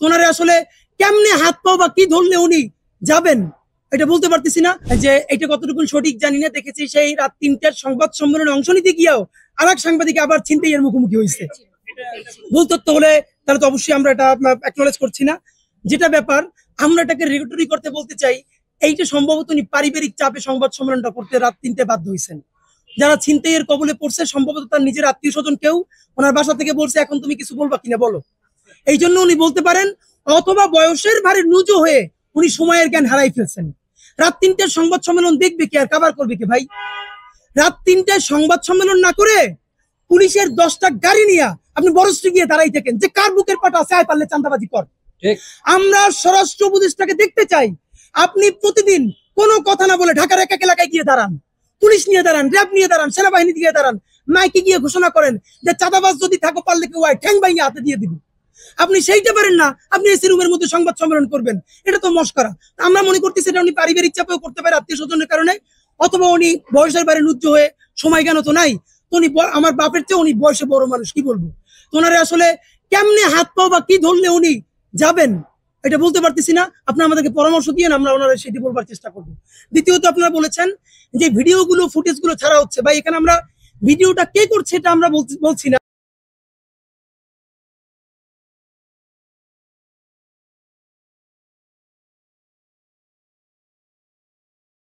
ওনারে আসলে কেমনে হাত পাও বা কি ধরলে উনি যাবেন এটা বলতে পারতেছি না। যে এটা কতটুকু সঠিক জানি না। দেখেছি সেই রাত ৩টার সংবাদ সম্মেলনে অংশ নিতে গিয়েও আরেক সাংবাদিক আবার ছিনতাইয়ের মুখোমুখি হয়েছে। ভুল তথ্য হলে তাহলে তো অবশ্যই আমরা এটা অ্যাকনোলেজ করছি না। যেটা ব্যাপার আমরা এটাকে রেগুলেটরি করতে বলতে চাই, এইটা সম্ভবত উনি পারিবারিক চাপে সংবাদ সম্মেলনটা করতে রাত ৩টায় বাধ্য হয়েছেন। যারা ছিনতাইয়ের কবলে পড়ছে সম্ভবত তার নিজের আত্মীয় স্বজন কেউ ওনার বাসা থেকে বলছে এখন তুমি কিছু বলবা কিনা বলো, এই জন্য উনি বলতে পারেন। অথবা বয়সের ভারে নুজো হয়ে উনি সময়ের জ্ঞান হারাই ফেলছেন। রাত ৩টার সংবাদ সম্মেলন দেখবে কি আর কাভার করবে কি ভাই? রাত ৩টায় সংবাদ সম্মেলন না করে পুলিশের 10টা গাড়ি নিয়ে আপনি বরস্টে গিয়ে দাঁড়াই থাকেন যে কার বুকের পাটা আছে, আয় পারলে চাঁদাবাজি কর। আমরা স্বরাষ্ট্র উপদেষ্টাকে দেখতে চাই আপনি প্রতিদিন কোনো কথা না বলে ঢাকার এক এক এলাকায় গিয়ে দাঁড়ান, পুলিশ নিয়ে দাঁড়ান, র্যাব নিয়ে দাঁড়ান, সেনাবাহিনী দিয়ে দাঁড়ান, মাইকে গিয়ে ঘোষণা করেন যে চাঁদাবাজ যদি থাকো পারলে কেউ আয় ঠ্যাং ভাঙিয়ে হাতে দিয়ে দিব। আপনি সেইটা পারেন না, আপনি এসি রুমের মধ্যে সংবাদ সম্মেলন করবেন, এটা তো মস্করা। আমরা মনে করতেছি এটা উনি পারিবারিক চাপেও করতে পারে আত্মীয় স্বজনের কারণে, অথবা উনি বয়সের বাইরে নুজ্জ হয়ে সময় জ্ঞান তো নাই। তো উনি আমার বাপের চেয়ে উনি বয়সে বড় মানুষ, কি বলবো। তো ওনারে আসলে কেমনে হাত পাও বা কি ধরলে উনি যাবেন এটা বলতে পারতেছি না। আপনারা আমাদেরকে পরামর্শ দিয়ে আমরা ওনারা সেটি বলবার চেষ্টা করবো। দ্বিতীয়ত আপনারা বলেছেন যে ভিডিওগুলো ফুটেজগুলো ছাড়া হচ্ছে, ভাই এখানে আমরা ভিডিওটা কে করছে এটা আমরা বলছি না।